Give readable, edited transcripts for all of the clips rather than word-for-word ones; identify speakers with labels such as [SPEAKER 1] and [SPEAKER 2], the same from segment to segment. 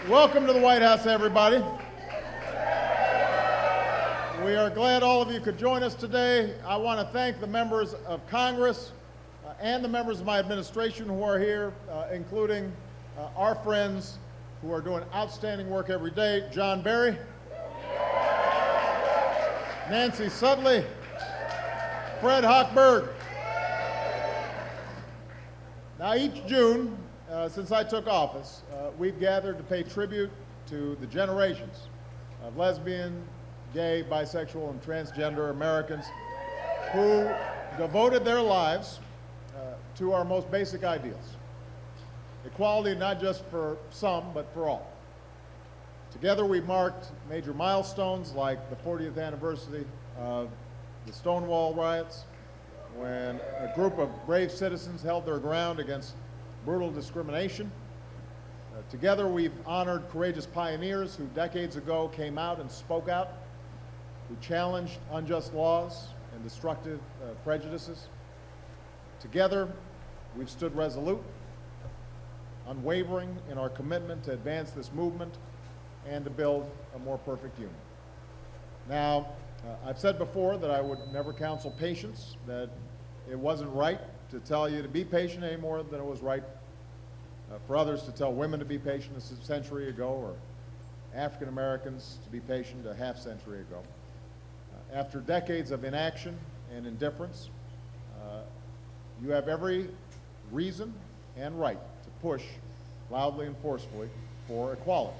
[SPEAKER 1] Welcome to the White House, everybody. We are glad all of you could join us today. I want to thank the members of Congress and the members of my administration who are here, including our friends who are doing outstanding work every day. John Berry, Nancy Sudley, Fred Hochberg. Now, each June, since I took office, we've gathered to pay tribute to the generations of lesbian, gay, bisexual, and transgender Americans who devoted their lives to our most basic ideals. Equality not just for some, but for all. Together we marked major milestones like the 40th anniversary of the Stonewall riots, when a group of brave citizens held their ground against brutal discrimination. Together we've honored courageous pioneers who decades ago came out and spoke out, who challenged unjust laws and destructive prejudices. Together we've stood resolute, unwavering in our commitment to advance this movement and to build a more perfect union. Now, I've said before that I would never counsel patience, that it wasn't right to tell you to be patient any more than it was right for others to tell women to be patient a century ago, or African Americans to be patient a half century ago. After decades of inaction and indifference, you have every reason and right to push loudly and forcefully for equality.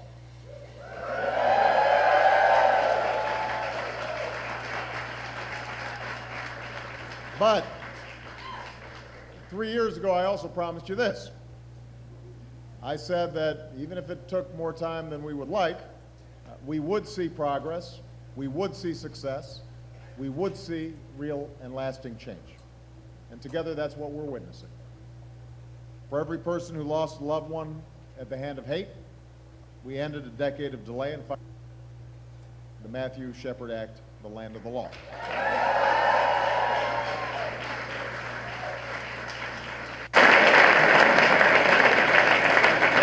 [SPEAKER 1] But 3 years ago, I also promised you this. I said that even if it took more time than we would like, we would see progress, we would see success, we would see real and lasting change. And together, that's what we're witnessing. For every person who lost a loved one at the hand of hate, we ended a decade of delay and the Matthew Shepard Act, the land of the law.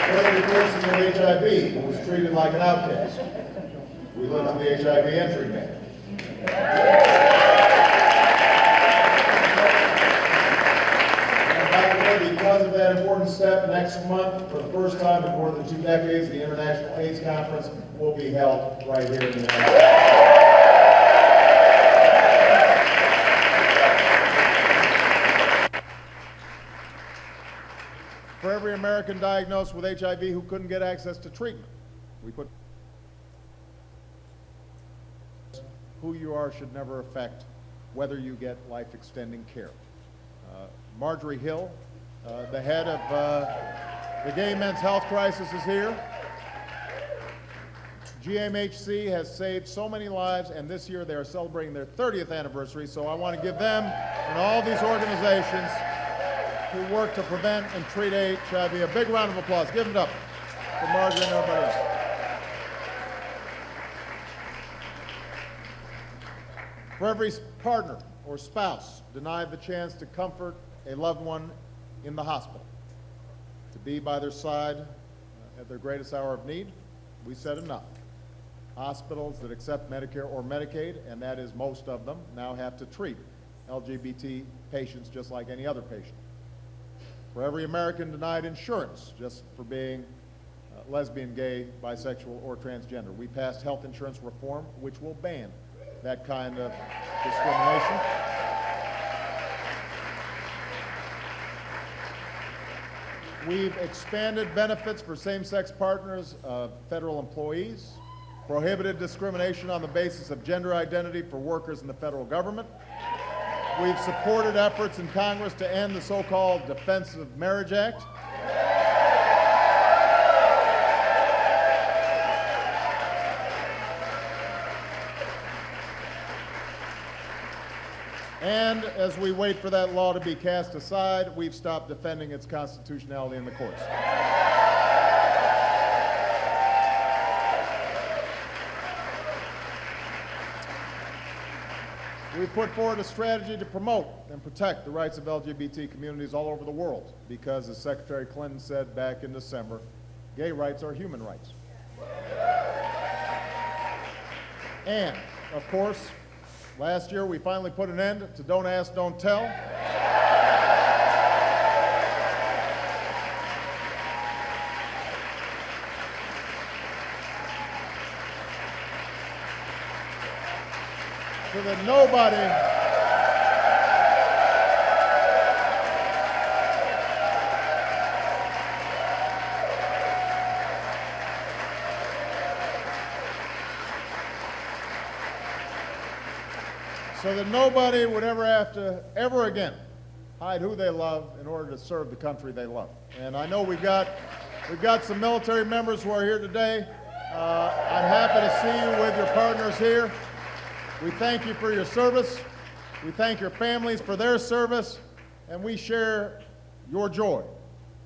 [SPEAKER 1] For every person with HIV who was treated like an outcast, we lifted the HIV entry ban. And by the way, because of that important step, next month, for the first time in more than 2 decades, the International AIDS Conference will be held right here in the United States. For every American diagnosed with HIV who couldn't get access to treatment, we put who you are should never affect whether you get life-extending care. Marjorie Hill, the head of the Gay Men's Health Crisis, is here. GMHC has saved so many lives, and this year they are celebrating their 30th anniversary, so I want to give them and all these organizations who work to prevent and treat HIV a big round of applause. Give it up for Marjorie and everybody else. For every partner or spouse denied the chance to comfort a loved one in the hospital, to be by their side at their greatest hour of need, we said enough. Hospitals that accept Medicare or Medicaid, and that is most of them, now have to treat LGBT patients just like any other patient. For every American denied insurance just for being lesbian, gay, bisexual, or transgender, we passed health insurance reform, which will ban that kind of discrimination. We've expanded benefits for same-sex partners of federal employees, prohibited discrimination on the basis of gender identity for workers in the federal government. We've supported efforts in Congress to end the so-called Defense of Marriage Act. And as we wait for that law to be cast aside, we've stopped defending its constitutionality in the courts. We've put forward a strategy to promote and protect the rights of LGBT communities all over the world because, as Secretary Clinton said back in December, gay rights are human rights. And, of course, last year we finally put an end to Don't Ask, Don't Tell. So that nobody would ever have to, ever again, hide who they love in order to serve the country they love. And I know we've got some military members who are here today. I'm happy to see you with your partners here. We thank you for your service. We thank your families for their service. And we share your joy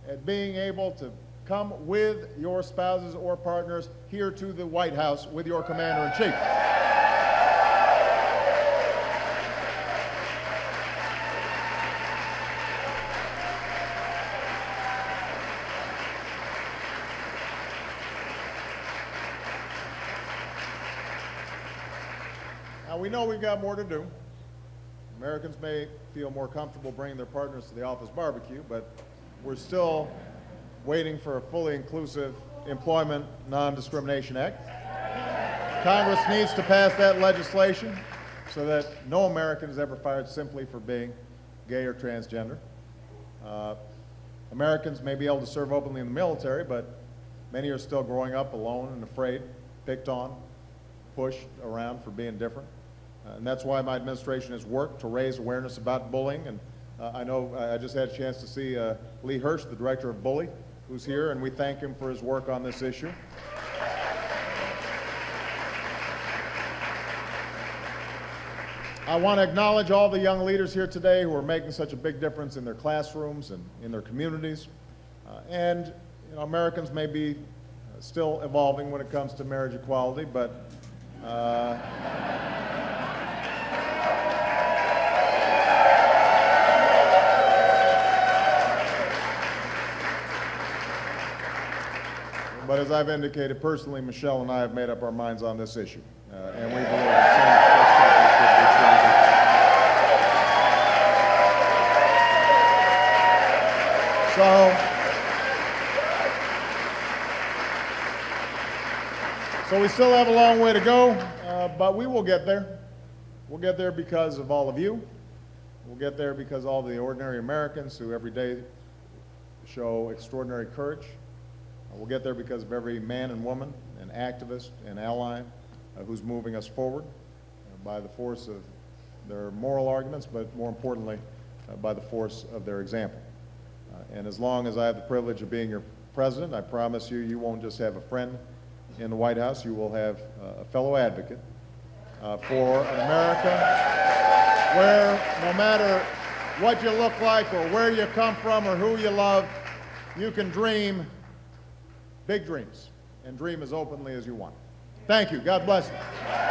[SPEAKER 1] at being able to come with your spouses or partners here to the White House with your Commander-in-Chief. Now, we know we've got more to do. Americans may feel more comfortable bringing their partners to the office barbecue, but we're still waiting for a fully inclusive Employment Non-Discrimination Act. Congress needs to pass that legislation so that no American is ever fired simply for being gay or transgender. Americans may be able to serve openly in the military, but many are still growing up alone and afraid, picked on, pushed around for being different. And that's why my administration has worked to raise awareness about bullying. And I know I just had a chance to see Lee Hirsch, the director of Bully, who's here, and we thank him for his work on this issue. I want to acknowledge all the young leaders here today who are making such a big difference in their classrooms and in their communities. And you know, Americans may be still evolving when it comes to marriage equality, but but as I've indicated personally, Michelle and I have made up our minds on this issue, and we believe that so we still have a long way to go, but we will get there. We'll get there because of all of you. We'll get there because all the ordinary Americans who every day show extraordinary courage. We'll get there because of every man and woman, and activist and ally who's moving us forward by the force of their moral arguments, but more importantly, by the force of their example. And as long as I have the privilege of being your president, I promise you, you won't just have a friend in the White House, you will have a fellow advocate for an America where no matter what you look like or where you come from or who you love, you can dream big dreams and dream as openly as you want. Thank you. God bless you.